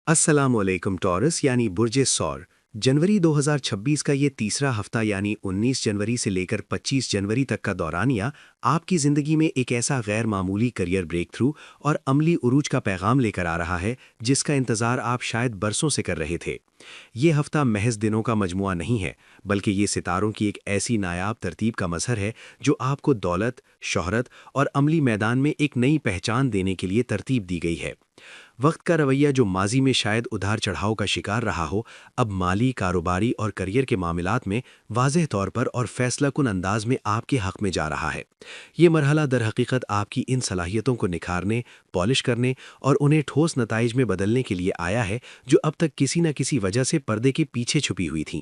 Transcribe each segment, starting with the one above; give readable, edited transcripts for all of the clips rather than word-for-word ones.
अस्सलामुअलैकुम टॉरस यानी बुर्ज सौर। जनवरी 2026 का ये तीसरा हफ्ता यानी 19 जनवरी से लेकर 25 जनवरी तक का दौरानिया आपकी ज़िंदगी में एक ऐसा गैर मामूली करियर ब्रेक थ्रू और अमली उरूज का पैगाम लेकर आ रहा है जिसका इंतज़ार आप शायद बरसों से कर रहे थे। ये हफ्ता महज दिनों का मजमुआ नहीं है, बल्कि ये सितारों की एक ऐसी नायाब तरतीब का मजहर है जो आपको दौलत, शोहरत और अमली मैदान में एक नई पहचान देने के लिए तरतीब दी गई है। वक्त का रवैया जो माजी में शायद उतार चढ़ाव का शिकार रहा हो, अब माली, कारोबारी और करियर के मामलात में वाज़ेह तौर पर और फैसलाकुन अंदाज में आपके हक़ में जा रहा है। ये मरहला दर हकीकत आपकी इन सलाहियतों को निखारने, पॉलिश करने और उन्हें ठोस नताइज में बदलने के लिए आया है जो अब तक किसी न किसी वजह से पर्दे के पीछे छुपी हुई थीं।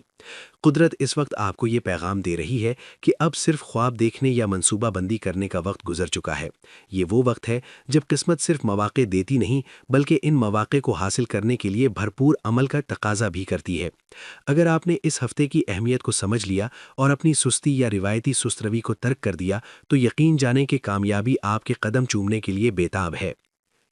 कुदरत इस वक्त आपको ये पैगाम दे रही है कि अब सिर्फ ख्वाब देखने या मंसूबा बंदी करने का वक्त गुजर चुका है। ये वो वक्त है जब किस्मत सिर्फ मौक़े देती नहीं, बल्कि इन मौक़े को हासिल करने के लिए भरपूर अमल का तकाजा भी करती है। अगर आपने इस हफ्ते की अहमियत को समझ लिया और अपनी सुस्ती या रिवायती सुस्त रवी को तर्क कर दिया, तो यकीन जाने कि कामयाबी आपके कदम चूमने के लिए बेताब है।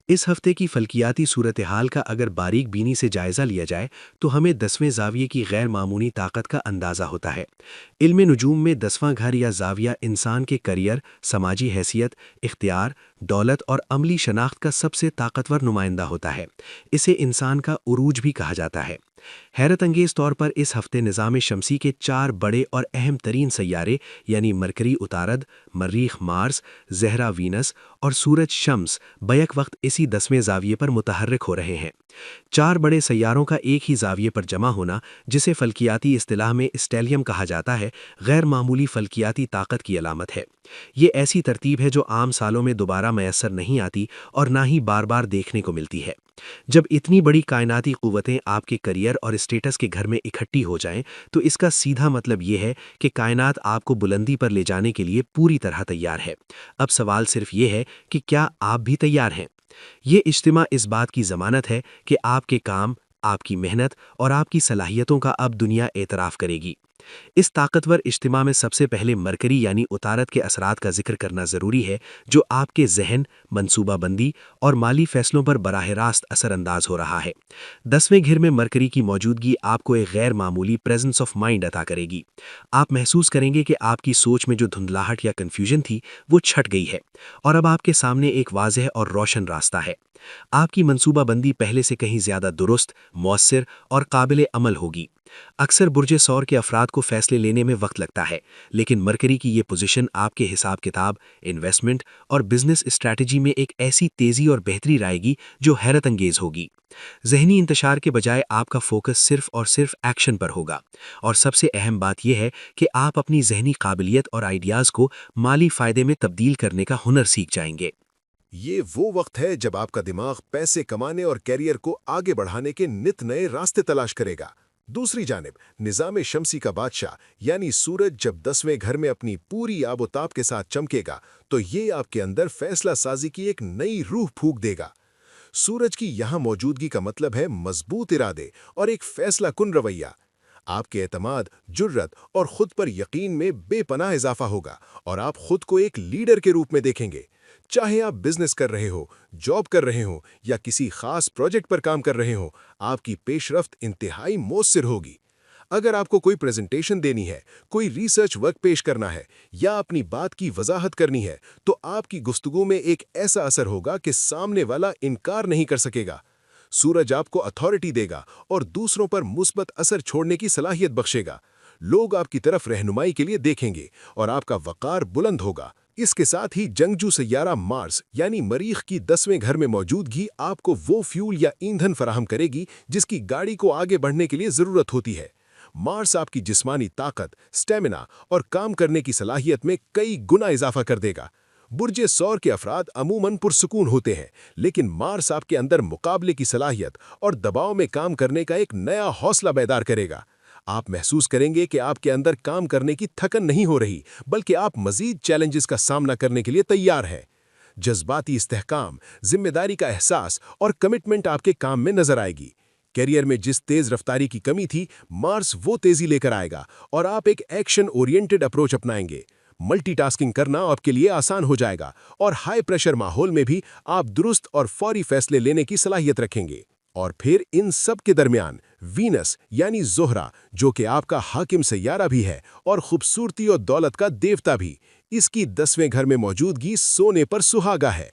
इस हफ्ते की फल्कियाती सूरत हाल का अगर बारीक बीनी से जायज़ा लिया जाए तो हमें 10वें ज़ाविये की गैर मामूली ताकत का अंदाज़ा होता है। इल्म नुजूम में 10वां घर या ज़ाविया इंसान के करियर, समाजी हैसियत, इख्तियार, दौलत और अमली शनाख्त का सबसे ताकतवर नुमाइंदा होता है। इसे इंसान का उरूज भी कहा जाता है। हैरत अंगेज़ तौर पर इस हफ्ते निज़ाम शमसी के 4 बड़े और अहम तरीन सैयारे यानी मरकरी उतारद, मरीख मार्स, ज़हरा वीनस और सूरज शम्स बैक वक्त इसी 10वें ज़ाविये पर मुतहर्रिक हो रहे हैं। 4 बड़े सैयारों का एक ही ज़ाविये पर जमा होना, जिसे फ़ल्कियाती इस्तिलाह में स्टेलियम कहा जाता है, गैर मामूली फ़ल्कियाती ताकत की अलामत है। ये ऐसी तरतीब है जो आम सालों में दोबारा मैसर नहीं आती और ना ही बार बार देखने को मिलती है। जब इतनी बड़ी कायनाती क़ुव्वतें आपके करियर और स्टेटस के घर में इकट्ठी हो जाएं, तो इसका सीधा मतलब ये है कि कायनात आपको बुलंदी पर ले जाने के लिए पूरी तरह तैयार है। अब सवाल सिर्फ ये है कि क्या आप भी तैयार हैं? ये इज्तिमा इस बात की ज़मानत है कि आपके काम, आपकी मेहनत और आपकी सलाहियतों का अब दुनिया एतराफ़ करेगी। इस ताकतवर इज्तिमा में सबसे पहले मरकरी यानी उतारत के असरात का जिक्र करना ज़रूरी है, जो आपके जहन, मनसूबाबंदी और माली फ़ैसलों पर बराह रास्त असरअंदाज हो रहा है। 10वें घर में मरकरी की मौजूदगी आपको एक गैर मामूली प्रेजेंस ऑफ माइंड अता करेगी। आप महसूस करेंगे कि आपकी सोच में जो धुंधलाहट या कन्फ्यूजन थी, वो छट गई है और अब आपके सामने एक वाज़ेह और रोशन रास्ता है। आपकी मनसूबाबंदी पहले से कहीं ज़्यादा दुरुस्त, मौसर और काबिल अमल होगी। अक्सर बुर्ज सौर के अफराद को फैसले लेने में वक्त लगता है, लेकिन मरकरी की ये पोजीशन आपके हिसाब किताब, इन्वेस्टमेंट और बिजनेस स्ट्रैटेजी में एक ऐसी तेज़ी और बेहतरी लाएगी जो हैरत अंगेज़ होगी। जहनी इंतशार के बजाय आपका फोकस सिर्फ और सिर्फ एक्शन पर होगा, और सबसे अहम बात यह है कि आप अपनी जहनी काबिलियत और आइडियाज़ को माली फ़ायदे में तब्दील करने का हुनर सीख जाएंगे। ये वो वक्त है जब आपका दिमाग पैसे कमाने और कैरियर को आगे बढ़ाने के नित नए रास्ते तलाश करेगा। दूसरी जानिब निज़ाम शमसी का बादशाह यानी सूरज जब 10वें घर में अपनी पूरी आबोताब के साथ चमकेगा, तो ये आपके अंदर फैसला साजी की एक नई रूह फूंक देगा। सूरज की यहाँ मौजूदगी का मतलब है मजबूत इरादे और एक फैसला कुन रवैया। आपके एतमाद, जुर्रत और खुद पर यकीन में बेपनाह इजाफा होगा और आप खुद को एक लीडर के रूप में देखेंगे। चाहे आप बिजनेस कर रहे हो, जॉब कर रहे हो या किसी खास प्रोजेक्ट पर काम कर रहे हो, आपकी पेशरफ्त इंतहाई मौसर होगी। अगर आपको कोई प्रेजेंटेशन देनी है, कोई रिसर्च वर्क पेश करना है या अपनी बात की वजाहत करनी है, तो आपकी गुफ्तगू में एक ऐसा असर होगा कि सामने वाला इनकार नहीं कर सकेगा। सूरज आपको अथॉरिटी देगा और दूसरों पर मुस्बत असर छोड़ने की सलाहियत बख्शेगा। लोग आपकी तरफ रहनुमाई के लिए देखेंगे और आपका वक़ार बुलंद होगा। इसके साथ ही जंगजू सैयारा मार्स यानी मरीख की 10वें घर में मौजूदगी आपको वो फ्यूल या ईंधन फराहम करेगी जिसकी गाड़ी को आगे बढ़ने के लिए ज़रूरत होती है। मार्स आपकी जिस्मानी ताकत, स्टेमिना और काम करने की सलाहियत में कई गुना इजाफा कर देगा। बुर्ज सौर के अफराद अमूमन पुरसुकून होते हैं, लेकिन मार्स आपके अंदर मुकाबले की सलाहियत और दबाव में काम करने का एक नया हौसला बैदार करेगा। आप महसूस करेंगे कि आपके अंदर काम करने की थकन नहीं हो रही, बल्कि आप मजीद चैलेंजेस का सामना करने के लिए तैयार हैं। जज्बाती इस्तेहकाम, जिम्मेदारी का एहसास और कमिटमेंट आपके काम में नजर आएगी। करियर में जिस तेज रफ्तारी की कमी थी, मार्स वो तेजी लेकर आएगा और आप एक एक्शन ओरिएंटेड अप्रोच अपनाएंगे। मल्टीटास्किंग करना आपके लिए आसान हो जाएगा और हाई प्रेशर माहौल में भी आप दुरुस्त और फौरी फैसले लेने की सलाहियत रखेंगे। और फिर इन सब के दरमियान वीनस यानी ज़ोहरा, जो कि आपका हाकिम सैयारा भी है और खूबसूरती और दौलत का देवता भी, इसकी 10वें घर में मौजूदगी सोने पर सुहागा है।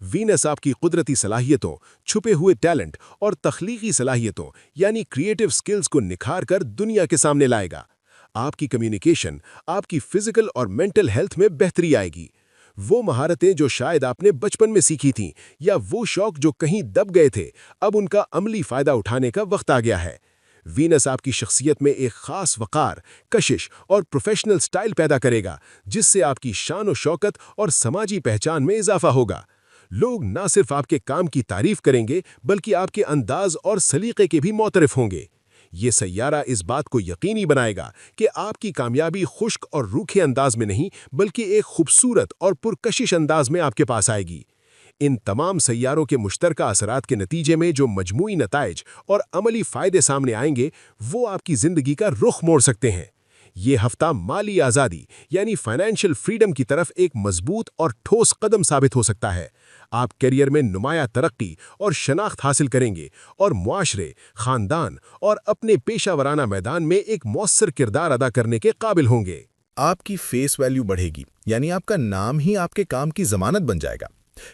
वीनस आपकी कुदरती सलाहियतों, छुपे हुए टैलेंट और तख्लीकी सलाहियतों यानी क्रिएटिव स्किल्स को निखार कर दुनिया के सामने लाएगा। आपकी कम्युनिकेशन, आपकी फिजिकल और मेंटल हेल्थ में बेहतरी आएगी। वो महारतें जो शायद आपने बचपन में सीखी थीं या वो शौक जो कहीं दब गए थे, अब उनका अमली फ़ायदा उठाने का वक्त आ गया है। वीनस आपकी शख्सियत में एक ख़ास वक़ार, कशिश और प्रोफेशनल स्टाइल पैदा करेगा, जिससे आपकी शान और शौकत और समाजी पहचान में इजाफा होगा। लोग ना सिर्फ आपके काम की तारीफ करेंगे, बल्कि आपके अंदाज और सलीके के भी मोतरफ होंगे। ये सैयारा इस बात को यकीनी बनाएगा कि आपकी कामयाबी खुश्क और रूखे अंदाज में नहीं, बल्कि एक खूबसूरत और पुरकशिश अंदाज में आपके पास आएगी। इन तमाम सैयारों के मुश्तरका असरात के नतीजे में जो मजमूई नताइज और अमली फ़ायदे सामने आएंगे, वो आपकी ज़िंदगी का रुख मोड़ सकते हैं। ये हफ्ता माली आज़ादी यानी फाइनेंशियल फ्रीडम की तरफ एक मजबूत और ठोस कदम साबित हो सकता है। आप करियर में नुमाया तरक्की और शनाख्त हासिल करेंगे और मुआशरे, ख़ानदान और अपने पेशा वराना मैदान में एक मौसर किरदार अदा करने के काबिल होंगे। आपकी फेस वैल्यू बढ़ेगी, यानी आपका नाम ही आपके काम की ज़मानत बन जाएगा।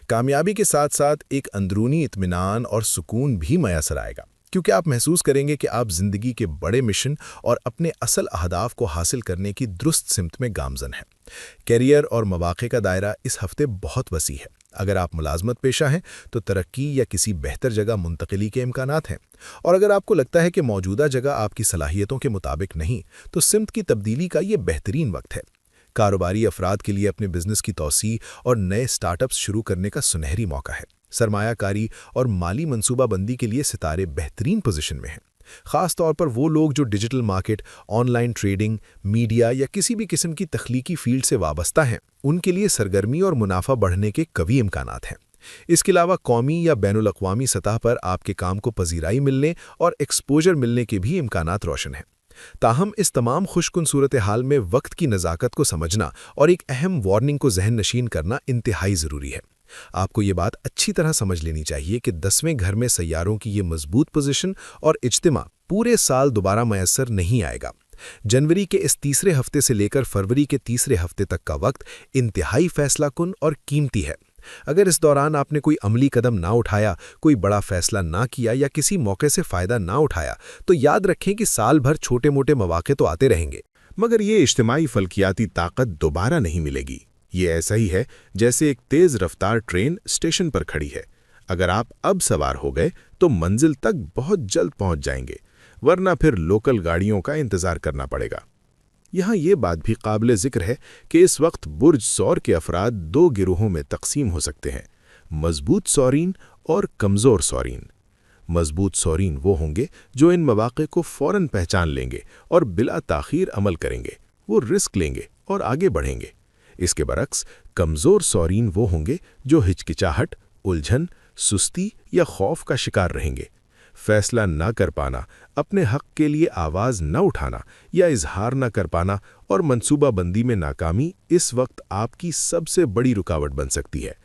कामयाबी के साथ साथ एक अंदरूनी इत्मीनान और सुकून भी मैसर आएगा, क्योंकि आप महसूस करेंगे कि आप ज़िंदगी के बड़े मिशन और अपने असल अहदाफ को हासिल करने की दुरुस्त सिमत में गामज़न हैं। कैरियर और मौक़े का दायरा इस हफ्ते बहुत वसी है। अगर आप मुलाजमत पेशा हैं तो तरक्की या किसी बेहतर जगह मुंतकिली के इम्कानात हैं, और अगर आपको लगता है कि मौजूदा जगह आपकी सलाहियतों के मुताबिक नहीं, तो सिमत की तब्दीली का ये बेहतरीन वक्त है। कारोबारी अफराद के लिए अपने बिजनेस की तौसी और नए स्टार्टअप्स शुरू करने का सुनहरी मौका है। सरमायाकारी और माली मनसूबाबंदी के लिए सितारे बेहतरीन पोजीशन में हैं। ख़ास तौर पर वो लोग जो digital market, online trading, media या किसी भी किस्म की तख्लीकी फील्ड से वाबस्ता हैं, उनके लिए सरगर्मी और मुनाफा बढ़ने के कवी इम्कानात हैं। इसके अलावा कौमी या बैनुल अक़वामी सतह पर आपके काम को पजीराई मिलने और एक्सपोजर मिलने के भी इम्कानात रोशन हैं। ताहम इस तमाम खुशकुन सूरत हाल में वक्त की नज़ाकत को समझना और एक अहम वार्निंग को जहन नशीन करना इंतहाई ज़रूरी है। आपको ये बात अच्छी तरह समझ लेनी चाहिए कि 10वें घर में सैयारों की ये मजबूत पोजीशन और इज्तिमा पूरे साल दोबारा मैसर नहीं आएगा। जनवरी के इस तीसरे हफ्ते से लेकर फरवरी के तीसरे हफ्ते तक का वक्त इंतहाई फैसला कुन और कीमती है। अगर इस दौरान आपने कोई अमली कदम ना उठाया, कोई बड़ा फैसला ना किया या किसी मौके से फ़ायदा ना उठाया, तो याद रखें कि साल भर छोटे मोटे मौके तो आते रहेंगे, मगर ये इज्तिमाई फल्कियाती ताकत दोबारा नहीं मिलेगी। ये ऐसा ही है जैसे एक तेज़ रफ्तार ट्रेन स्टेशन पर खड़ी है। अगर आप अब सवार हो गए तो मंजिल तक बहुत जल्द पहुंच जाएंगे, वरना फिर लोकल गाड़ियों का इंतज़ार करना पड़ेगा। यहाँ ये बात भी काबिल ज़िक्र है कि इस वक्त बुर्ज सौर के अफराद 2 गिरोहों में तकसीम हो सकते हैं, मजबूत सौरीन और कमज़ोर सौरीन। मजबूत सौरीन वो होंगे जो इन मौक़े को फ़ौरन पहचान लेंगे और बिला ताख़ीर अमल करेंगे, वो रिस्क लेंगे और आगे बढ़ेंगे। इसके बरक्स कमज़ोर सौरीन वो होंगे जो हिचकिचाहट, उलझन, सुस्ती या खौफ का शिकार रहेंगे। फैसला ना कर पाना, अपने हक़ के लिए आवाज़ न उठाना या इजहार न कर पाना और मंसूबाबंदी में नाकामी इस वक्त आपकी सबसे बड़ी रुकावट बन सकती है।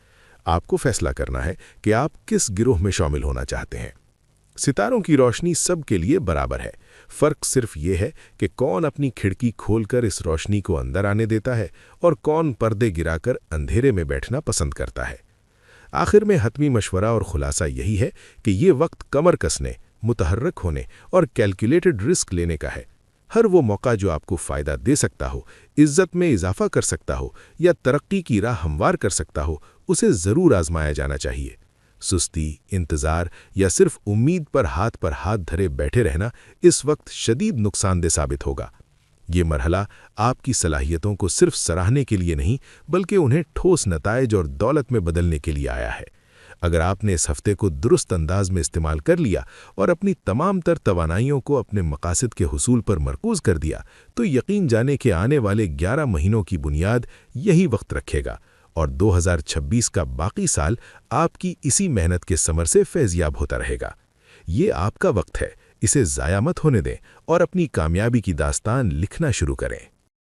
आपको फैसला करना है कि आप किस गिरोह में शामिल होना चाहते हैं। सितारों की रोशनी सब के लिए बराबर है, फ़र्क सिर्फ ये है कि कौन अपनी खिड़की खोलकर इस रोशनी को अंदर आने देता है और कौन पर्दे गिराकर अंधेरे में बैठना पसंद करता है। आखिर में हतमी मशवरा और खुलासा यही है कि ये वक्त कमर कसने, मुतहर्रक होने और कैलकुलेटेड रिस्क लेने का है। हर वो मौका जो आपको फ़ायदा दे सकता हो, इज़्ज़त में इजाफा कर सकता हो या तरक्की की राह हमवार कर सकता हो, उसे ज़रूर आजमाया जाना चाहिए। सुस्ती, इंतज़ार या सिर्फ उम्मीद पर हाथ धरे बैठे रहना इस वक्त शदीद नुकसानदेह साबित होगा। ये मरहला आपकी सलाहियतों को सिर्फ सराहने के लिए नहीं, बल्कि उन्हें ठोस नताइज और दौलत में बदलने के लिए आया है। अगर आपने इस हफ्ते को दुरुस्त अंदाज में इस्तेमाल कर लिया और अपनी तमाम तर तवानाइयों को अपने मकासद के हुसूल पर मरकूज़ कर दिया, तो यकीन जाने कि आने वाले 11 महीनों की बुनियाद यही वक्त रखेगा और 2026 का बाकी साल आपकी इसी मेहनत के समर से फैज़याब होता रहेगा। ये आपका वक्त है, इसे ज़ाया मत होने दें और अपनी कामयाबी की दास्तान लिखना शुरू करें।